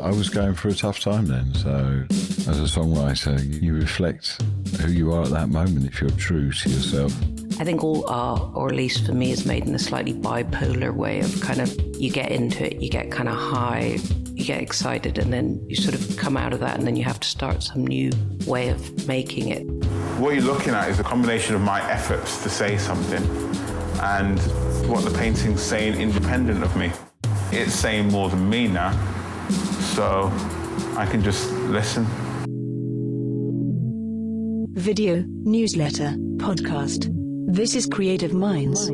I was going through a tough time then, so as a songwriter, you reflect who you are at that moment if you're true to yourself. I think all art, or at least for me, is made in a slightly bipolar way of kind of, you get into it, you get kind of high, you get excited, and then you sort of come out of that, and then you have to start some new way of making it. What you're looking at is a combination of my efforts to say something and what the painting's saying independent of me. It's saying more than me now, so I can just listen. Video, newsletter, podcast. This is Creative Minds.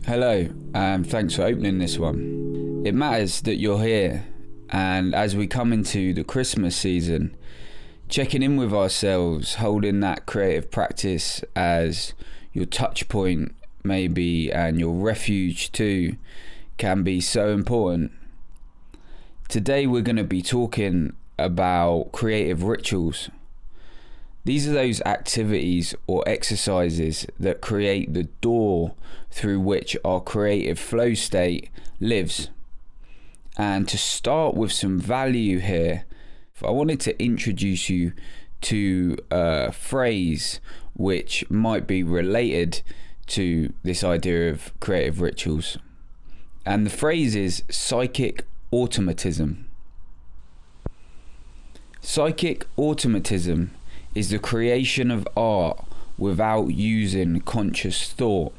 Hello, and thanks for opening this one. It matters that you're here, and as we come into the Christmas season, checking in with ourselves, holding that creative practice as your touch point maybe, and your refuge too, can be so important. Today we're going to be talking about creative rituals. These are those activities or exercises that create the door through which our creative flow state lives. And to start with some value here, I wanted to introduce you to a phrase which might be related to this idea of creative rituals. And the phrase is psychic automatism. Psychic automatism is the creation of art without using conscious thought.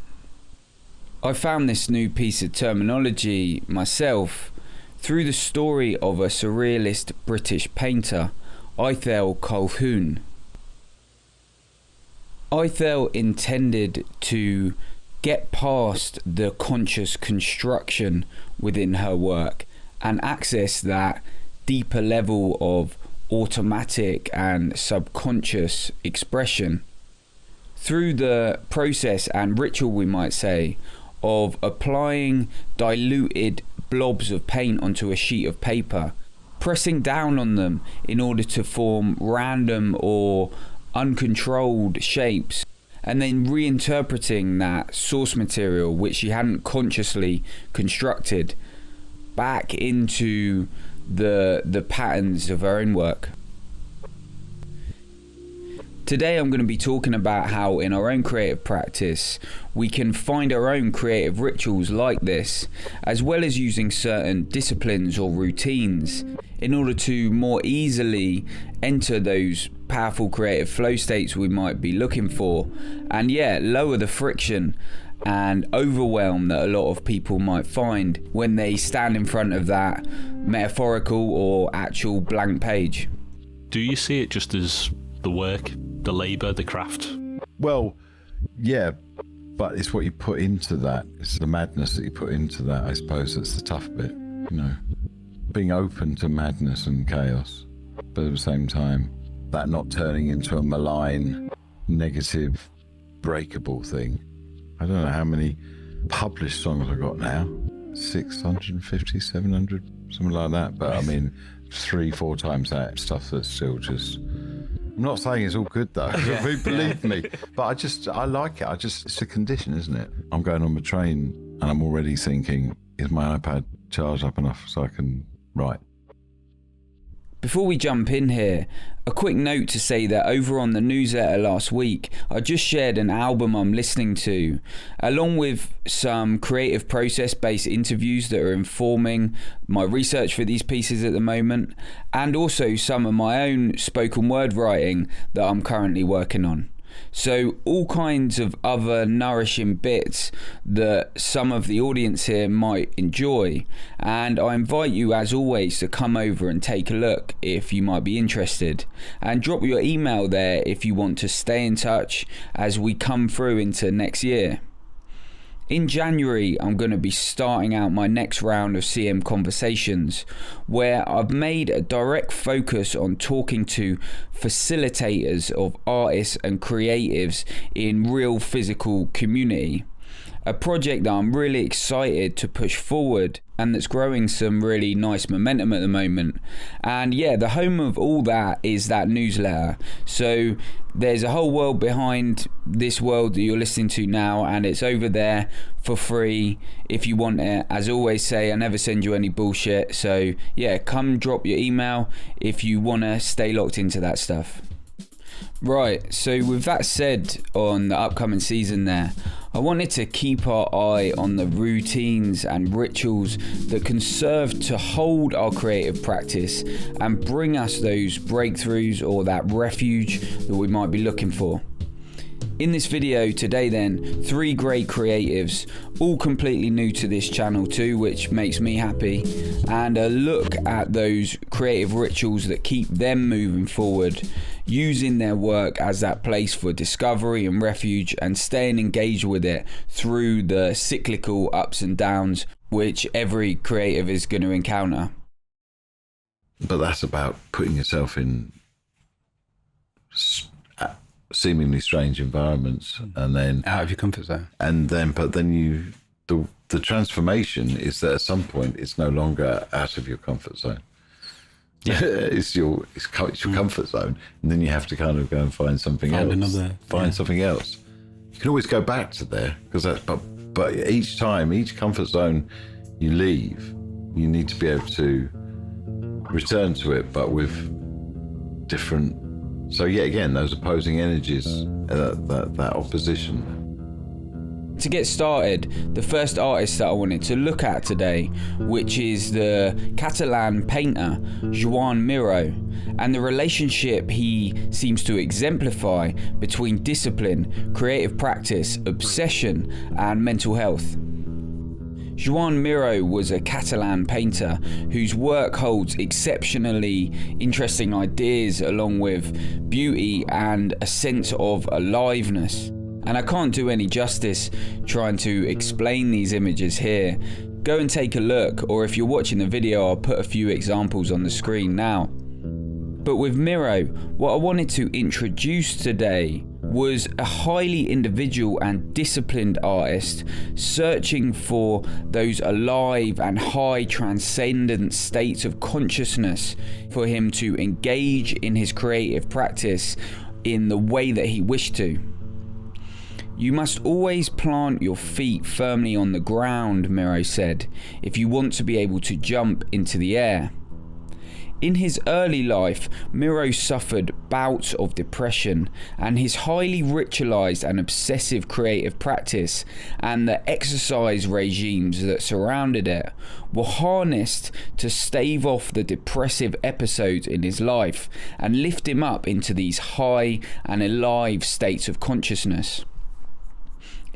I found this new piece of terminology myself through the story of a surrealist British painter, Ithell Colquhoun. Ithell intended to get past the conscious construction within her work and access that deeper level of automatic and subconscious expression through the process and ritual, we might say, of applying diluted blobs of paint onto a sheet of paper, pressing down on them in order to form random or uncontrolled shapes, and then reinterpreting that source material which she hadn't consciously constructed back into the patterns of her own work. Today I'm going to be talking about how in our own creative practice we can find our own creative rituals like this, as well as using certain disciplines or routines in order to more easily enter those powerful creative flow states we might be looking for, and lower the friction and overwhelm that a lot of people might find when they stand in front of that metaphorical or actual blank page. Do you see it just as the work, the labour, the craft? Well, yeah, but it's what you put into that. It's the madness that you put into that, I suppose. That's the tough bit, you know. Being open to madness and chaos, but at the same time, that not turning into a malign, negative, breakable thing. I don't know how many published songs I've got now. 650, 700, something like that. But I mean, 3-4 times that stuff that's still just... I'm not saying it's all good though, believe me. But I like it. It's a condition, isn't it? I'm going on the train and I'm already thinking, is my iPad charged up enough so I can write? Before we jump in here, a quick note to say that over on the newsletter last week, I just shared an album I'm listening to, along with some creative process-based interviews that are informing my research for these pieces at the moment, and also some of my own spoken word writing that I'm currently working on. So all kinds of other nourishing bits that some of the audience here might enjoy, and I invite you as always to come over and take a look if you might be interested, and drop your email there if you want to stay in touch as we come through into next year. In January, I'm going to be starting out my next round of CM conversations, where I've made a direct focus on talking to facilitators of artists and creatives in real physical community. a project that I'm really excited to push forward and that's growing some really nice momentum at the moment. And yeah, the home of all that is that newsletter. So there's a whole world behind this world that you're listening to now, and it's over there for free if you want it. As I always say, I never send you any bullshit. So yeah, come drop your email if you want to stay locked into that stuff. Right, so with that said, on the upcoming season there, I wanted to keep our eye on the routines and rituals that can serve to hold our creative practice and bring us those breakthroughs or that refuge that we might be looking for. In this video today then, 3 great creatives, all completely new to this channel too, which makes me happy, and a look at those creative rituals that keep them moving forward, using their work as that place for discovery and refuge, and staying engaged with it through the cyclical ups and downs which every creative is going to encounter. But that's about putting yourself in seemingly strange environments, and then out of your comfort zone. But then the transformation is that at some point it's no longer out of your comfort zone. Yeah. it's your comfort zone, and then you have to kind of go and find something else. Something else. You can always go back to there, because but each comfort zone you leave, you need to be able to return to it, but with different. So yeah, again, those opposing energies, that opposition. To get started, the first artist that I wanted to look at today, which is the Catalan painter Joan Miro, and the relationship he seems to exemplify between discipline, creative practice, obsession, and mental health. Joan Miro was a Catalan painter whose work holds exceptionally interesting ideas along with beauty and a sense of aliveness. And I can't do any justice trying to explain these images here. Go and take a look, or if you're watching the video, I'll put a few examples on the screen now. But with Miro, what I wanted to introduce today was a highly individual and disciplined artist searching for those alive and high transcendent states of consciousness for him to engage in his creative practice in the way that he wished to. You must always plant your feet firmly on the ground, Miro said, if you want to be able to jump into the air. In his early life, Miro suffered bouts of depression, and his highly ritualized and obsessive creative practice and the exercise regimes that surrounded it were harnessed to stave off the depressive episodes in his life and lift him up into these high and alive states of consciousness.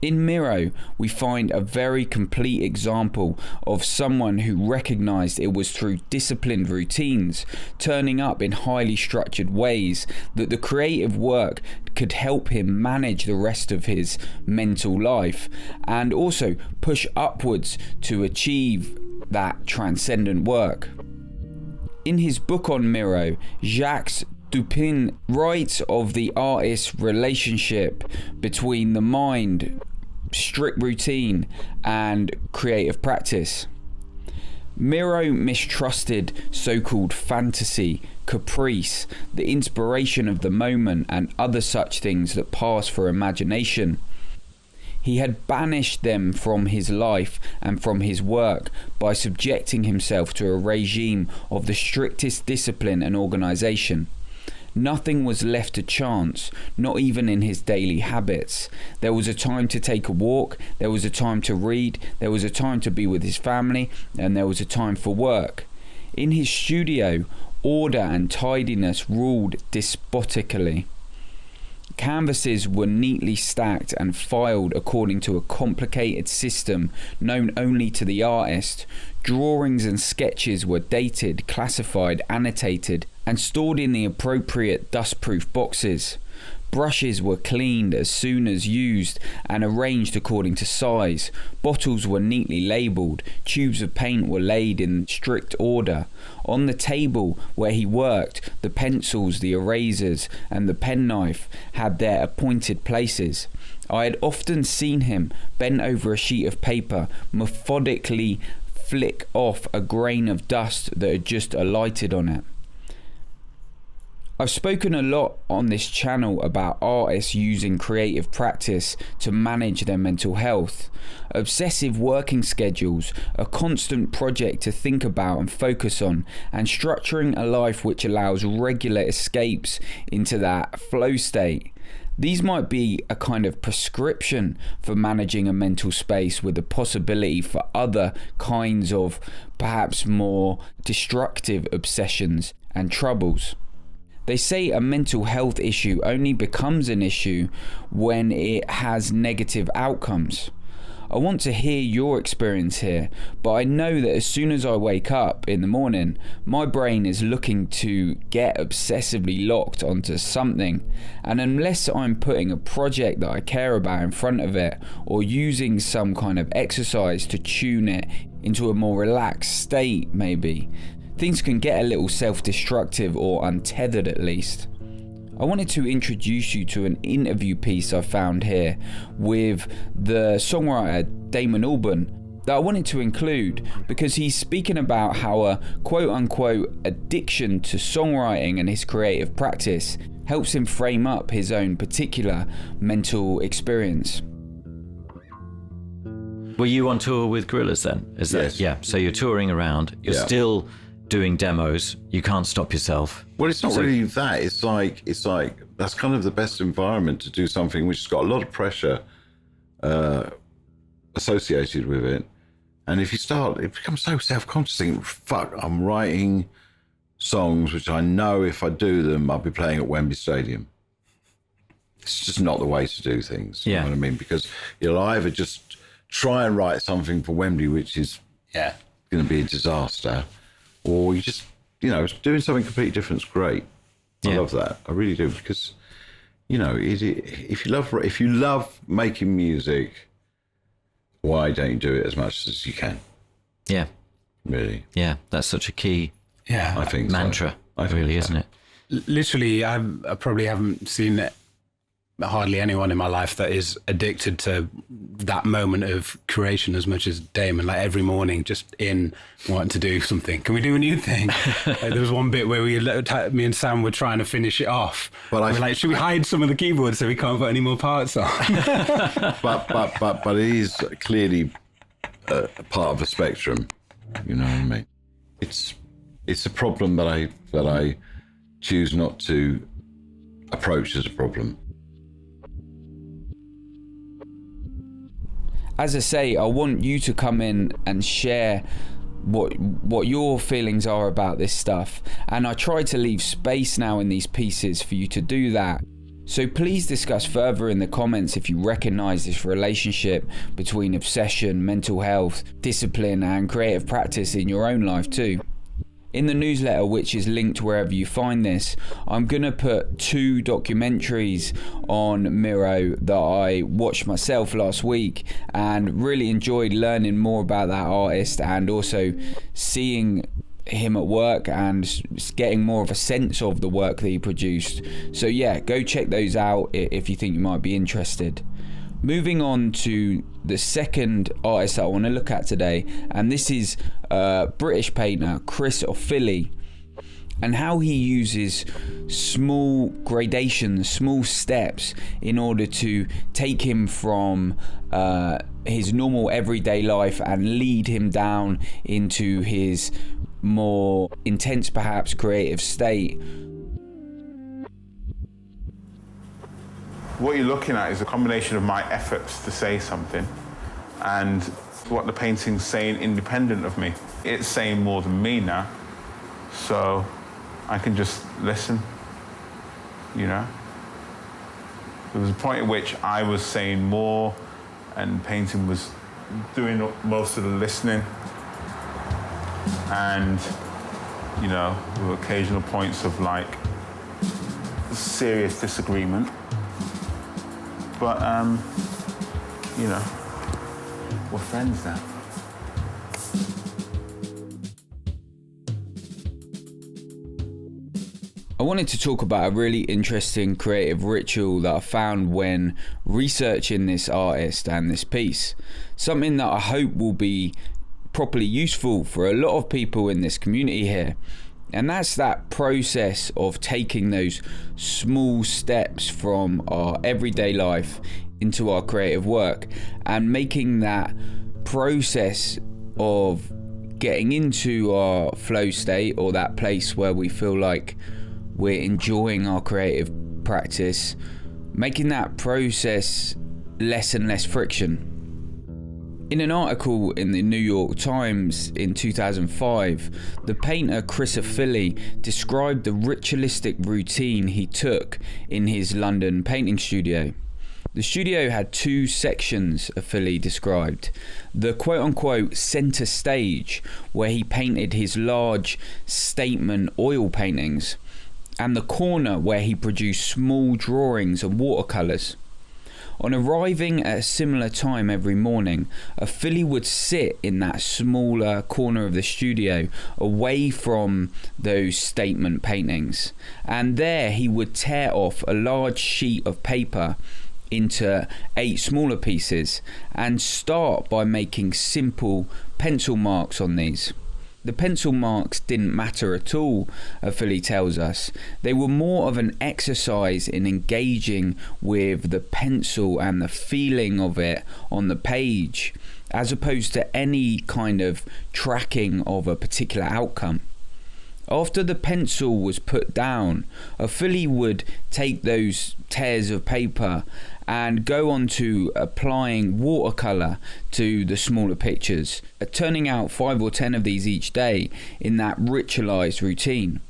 In Miro, we find a very complete example of someone who recognized it was through disciplined routines, turning up in highly structured ways, that the creative work could help him manage the rest of his mental life and also push upwards to achieve that transcendent work. In his book on Miro, Jacques Dupin writes of the artist's relationship between the mind, strict routine, and creative practice. Miro mistrusted so-called fantasy, caprice, the inspiration of the moment, and other such things that pass for imagination. He had banished them from his life and from his work by subjecting himself to a regime of the strictest discipline and organization. Nothing was left to chance, not even in his daily habits. There was a time to take a walk, there was a time to read, there was a time to be with his family, and there was a time for work. In his studio, order and tidiness ruled despotically. Canvases were neatly stacked and filed according to a complicated system known only to the artist. Drawings and sketches were dated, classified, annotated, and stored in the appropriate dust-proof boxes. Brushes were cleaned as soon as used and arranged according to size. Bottles were neatly labelled. Tubes of paint were laid in strict order. On the table where he worked, the pencils, the erasers, and the penknife had their appointed places. I had often seen him bent over a sheet of paper, methodically flick off a grain of dust that had just alighted on it. I've spoken a lot on this channel about artists using creative practice to manage their mental health. Obsessive working schedules, a constant project to think about and focus on, and structuring a life which allows regular escapes into that flow state. These might be a kind of prescription for managing a mental space, with the possibility for other kinds of perhaps more destructive obsessions and troubles. They say a mental health issue only becomes an issue when it has negative outcomes. I want to hear your experience here, but I know that as soon as I wake up in the morning, my brain is looking to get obsessively locked onto something, and unless I'm putting a project that I care about in front of it, or using some kind of exercise to tune it into a more relaxed state maybe, things can get a little self-destructive, or untethered at least. I wanted to introduce you to an interview piece I found here with the songwriter Damon Albarn that I wanted to include because he's speaking about how a quote-unquote addiction to songwriting and his creative practice helps him frame up his own particular mental experience. Were you on tour with Gorillaz then? Is that, yes. Yeah, so you're touring around, you're still doing demos, you can't stop yourself. Well, it's not really that. It's like that's kind of the best environment to do something which has got a lot of pressure associated with it. And if you start, it becomes so self-conscious, thinking, fuck, I'm writing songs which I know if I do them, I'll be playing at Wembley Stadium. It's just not the way to do things. You know what I mean? Because you'll either just try and write something for Wembley, which is going to be a disaster, or you just, doing something completely different is great. I love that. I really do, because, if you love making music, why don't you do it as much as you can? Yeah. Really. Yeah, that's such a key I think mantra, really, isn't it? Literally, I probably haven't seen hardly anyone in my life that is addicted to that moment of creation as much as Damon. Like every morning, just in wanting to do something. Can we do a new thing? There was one bit where me and Sam were trying to finish it off. But we're like, should we hide some of the keyboards so we can't put any more parts on? but it is clearly a part of a spectrum. You know what I mean? It's a problem that I choose not to approach as a problem. As I say, I want you to come in and share what your feelings are about this stuff, and I try to leave space now in these pieces for you to do that. So please discuss further in the comments if you recognise this relationship between obsession, mental health, discipline and creative practice in your own life too. In the newsletter, which is linked wherever you find this, I'm going to put 2 documentaries on Miro that I watched myself last week and really enjoyed learning more about that artist, and also seeing him at work and getting more of a sense of the work that he produced. So yeah, go check those out if you think you might be interested. Moving on to the second artist that I want to look at today, and this is British painter Chris Ofili, and how he uses small gradations, small steps in order to take him from his normal everyday life and lead him down into his more intense, perhaps creative state. What you're looking at is a combination of my efforts to say something and what the painting's saying independent of me. It's saying more than me now, so I can just listen, There was a point at which I was saying more and painting was doing most of the listening, and, there were occasional points of, serious disagreement. But, we're friends now. I wanted to talk about a really interesting creative ritual that I found when researching this artist and this piece. Something that I hope will be properly useful for a lot of people in this community here. And that's that process of taking those small steps from our everyday life into our creative work and making that process of getting into our flow state, or that place where we feel like we're enjoying our creative practice, making that process less and less friction. In an article in the New York Times in 2005, the painter Chris Ofili described the ritualistic routine he took in his London painting studio. The studio had two sections, Ofili described. The quote-unquote centre stage, where he painted his large statement oil paintings, and the corner where he produced small drawings and watercolours. On arriving at a similar time every morning, Ofili would sit in that smaller corner of the studio away from those statement paintings, and there he would tear off a large sheet of paper into 8 smaller pieces and start by making simple pencil marks on these. The pencil marks didn't matter at all, Ofili tells us. They were more of an exercise in engaging with the pencil and the feeling of it on the page, as opposed to any kind of tracking of a particular outcome. After the pencil was put down, Ofili would take those tears of paper and go on to applying watercolour to the smaller pictures, turning out 5 or 10 of these each day in that ritualised routine.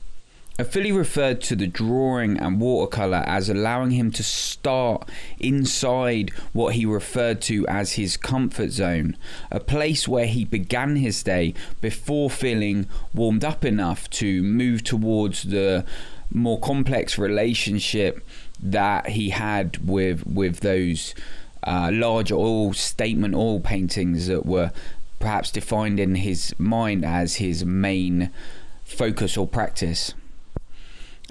Ofili referred to the drawing and watercolour as allowing him to start inside what he referred to as his comfort zone, a place where he began his day before feeling warmed up enough to move towards the more complex relationship that he had with those large statement oil paintings that were perhaps defined in his mind as his main focus or practice.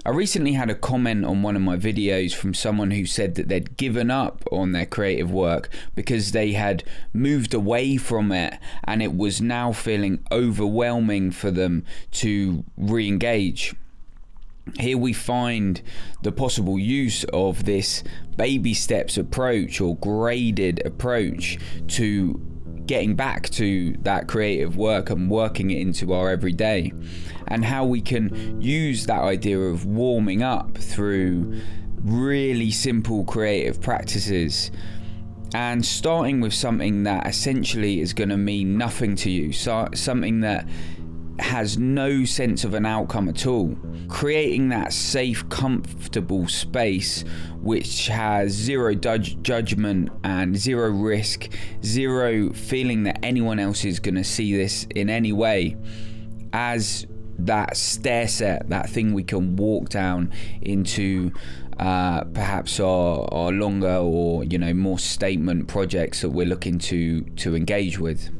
I recently had a comment on one of my videos from someone who said that they'd given up on their creative work because they had moved away from it and it was now feeling overwhelming for them to re-engage. Here we find the possible use of this baby steps approach or graded approach to getting back to that creative work and working it into our everyday, and how we can use that idea of warming up through really simple creative practices and starting with something that essentially is going to mean nothing to you, something that has no sense of an outcome at all. Creating that safe, comfortable space which has zero judgment and zero risk, zero feeling that anyone else is going to see this in any way, as that stair set, that thing we can walk down into perhaps our longer or more statement projects that we're looking to engage with.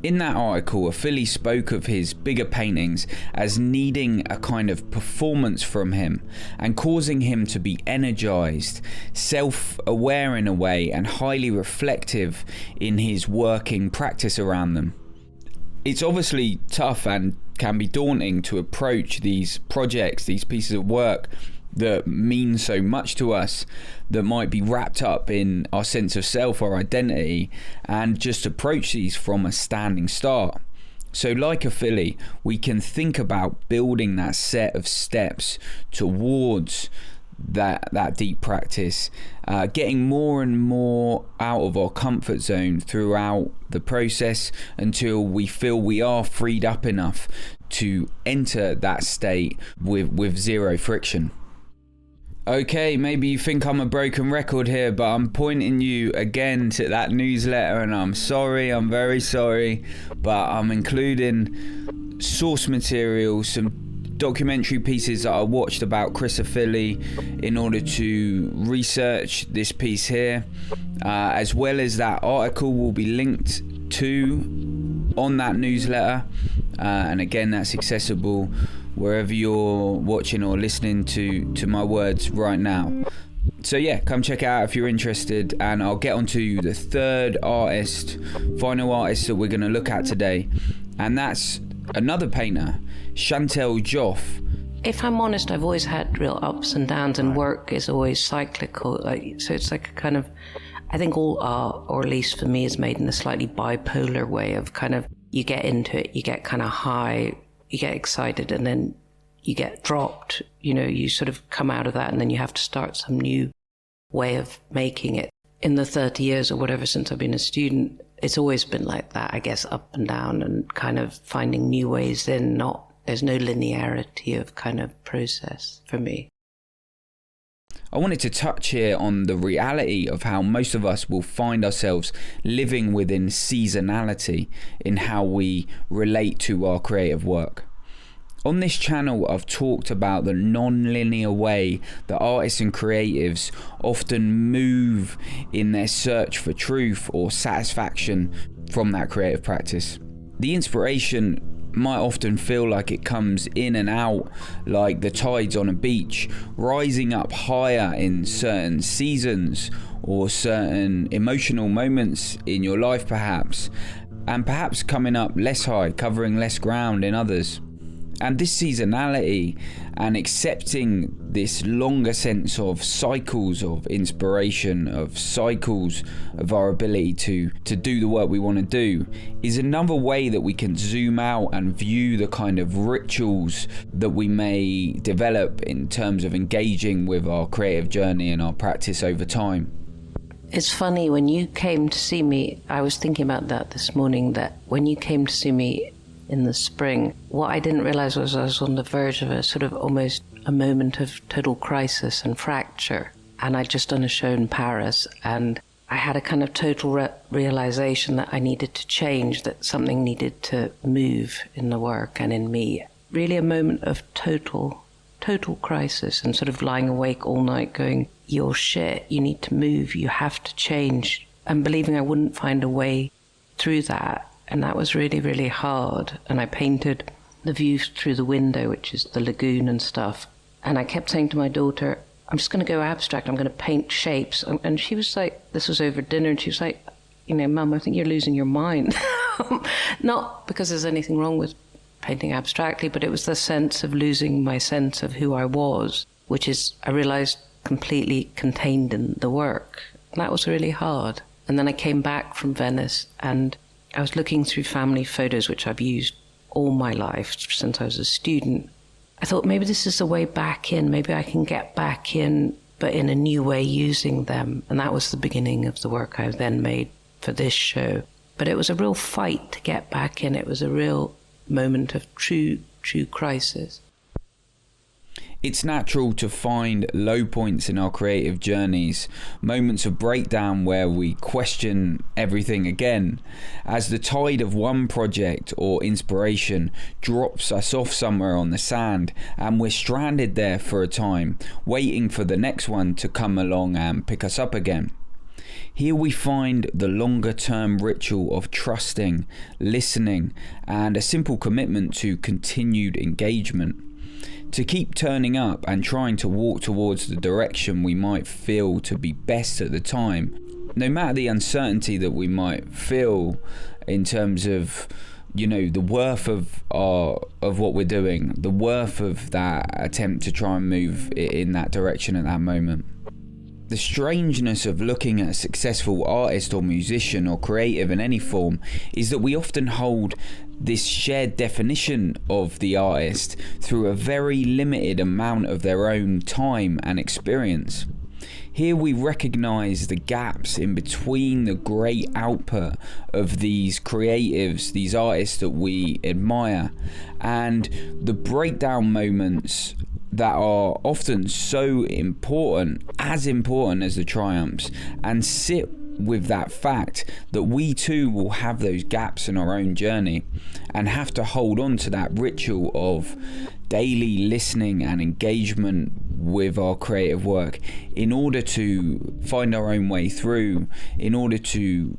In that article, Ofili spoke of his bigger paintings as needing a kind of performance from him and causing him to be energized, self-aware in a way, and highly reflective in his working practice around them. It's obviously tough and can be daunting to approach these projects, these pieces of work that mean so much to us, that might be wrapped up in our sense of self, our identity, and just approach these from a standing start. So like Ofili, we can think about building that set of steps towards that deep practice, getting more and more out of our comfort zone throughout the process until we feel we are freed up enough to enter that state with zero friction. Okay, maybe you think I'm a broken record here, but I'm pointing you again to that newsletter, and I'm sorry, I'm very sorry, but I'm including source material, some documentary pieces that I watched about Chris Ofili in order to research this piece here, as well as that article will be linked to on that newsletter, and again that's accessible wherever you're watching or listening to my words right now. So yeah, come check it out if you're interested, and I'll get on to the third final artist that we're going to look at today, and that's another painter, Chantal Joffe. If I'm honest, I've always had real ups and downs, and work is always cyclical. So it's like a kind of, I think all art, or at least for me, is made in a slightly bipolar way of kind of, you get into it, you get kind of high, you get excited, and then you get dropped. You sort of come out of that, and then you have to start some new way of making it. In the 30 years or whatever since I've been a student, it's always been like that, I guess, up and down, and kind of finding new ways in. There's no linearity of kind of process for me. I wanted to touch here on the reality of how most of us will find ourselves living within seasonality in how we relate to our creative work. On this channel, I've talked about the non-linear way that artists and creatives often move in their search for truth or satisfaction from that creative practice. The inspiration might often feel like it comes in and out like the tides on a beach, rising up higher in certain seasons or certain emotional moments in your life perhaps, and perhaps coming up less high, covering less ground in others. And this seasonality and accepting this longer sense of cycles of inspiration, of cycles of our ability to do the work we want to do, is another way that we can zoom out and view the kind of rituals that we may develop in terms of engaging with our creative journey and our practice over time. It's funny, when you came to see me, I was thinking about that this morning, that when you came to see me in the spring, what I didn't realize was I was on the verge of a sort of almost a moment of total crisis and fracture. And I'd just done a show in Paris, and I had a kind of total realization that I needed to change, that something needed to move in the work and in me. Really a moment of total crisis, and sort of lying awake all night going, you're shit, you need to move, you have to change, and believing I wouldn't find a way through that. And that was really, really hard. And I painted the view through the window, which is the lagoon and stuff. And I kept saying to my daughter, I'm just going to go abstract. I'm going to paint shapes. And she was like, this was over dinner, and she was like, Mum, I think you're losing your mind. Not because there's anything wrong with painting abstractly, but it was the sense of losing my sense of who I was, which is, I realized, completely contained in the work. And that was really hard. And then I came back from Venice, and I was looking through family photos, which I've used all my life since I was a student. I thought, maybe this is the way back in. Maybe I can get back in, but in a new way using them. And that was the beginning of the work I then made for this show. But it was a real fight to get back in. It was a real moment of true crisis. It's natural to find low points in our creative journeys, moments of breakdown where we question everything again, as the tide of one project or inspiration drops us off somewhere on the sand, and we're stranded there for a time, waiting for the next one to come along and pick us up again. Here we find the longer term ritual of trusting, listening, and a simple commitment to continued engagement. To keep turning up and trying to walk towards the direction we might feel to be best at the time, no matter the uncertainty that we might feel in terms of, the worth of what we're doing, the worth of that attempt to try and move in that direction at that moment. The strangeness of looking at a successful artist or musician or creative in any form is that we often hold this shared definition of the artist through a very limited amount of their own time and experience. Here we recognise the gaps in between the great output of these creatives, these artists that we admire, and the breakdown moments that are often so important as the triumphs, and sit with that fact that we too will have those gaps in our own journey and have to hold on to that ritual of daily listening and engagement with our creative work in order to find our own way through, in order to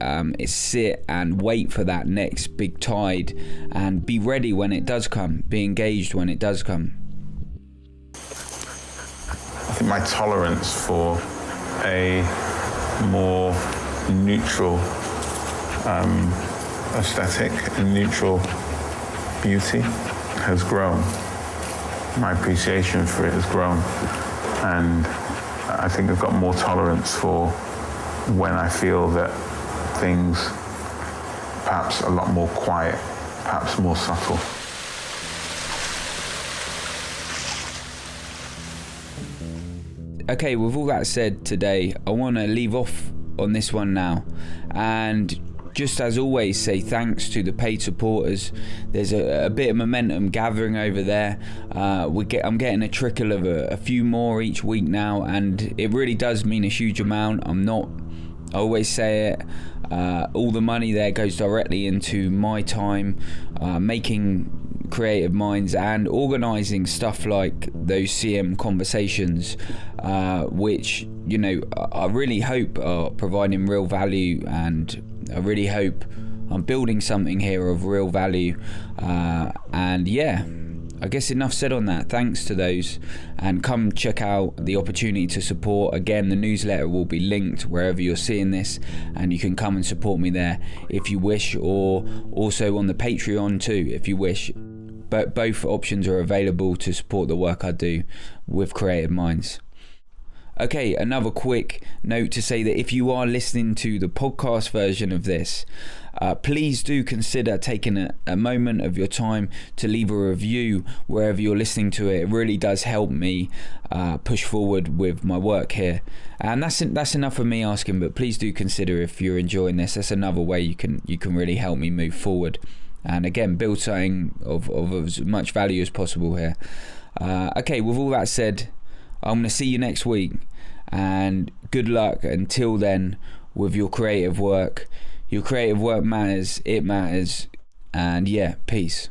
is sit and wait for that next big tide and be ready when it does come, be engaged when it does come. I think my tolerance for a more neutral aesthetic and neutral beauty has grown. My appreciation for it has grown, and I think I've got more tolerance for when I feel that things perhaps a lot more quiet, perhaps more subtle. Okay, with all that said today, I want to leave off on this one now, and just as always say thanks to the paid supporters. There's a bit of momentum gathering over there. I'm getting a trickle of a few more each week now, and it really does mean a huge amount. I always say it, all the money there goes directly into my time making Creative Minds and organising stuff like those CM conversations, which, you know, I really hope are providing real value, and I really hope I'm building something here of real value. And yeah, I guess enough said on that. Thanks to those, and come check out the opportunity to support. Again, the newsletter will be linked wherever you're seeing this, and you can come and support me there if you wish, or also on the Patreon too if you wish. But both options are available to support the work I do with Creative Minds. Okay, another quick note to say that if you are listening to the podcast version of this, please do consider taking a moment of your time to leave a review wherever you're listening to it. It really does help me push forward with my work here. And that's enough of me asking, but please do consider, if you're enjoying this, that's another way you can really help me move forward. And again, build something of as much value as possible here. Okay, with all that said, I'm going to see you next week, and good luck until then with your creative work. Your creative work matters, it matters, and yeah, peace.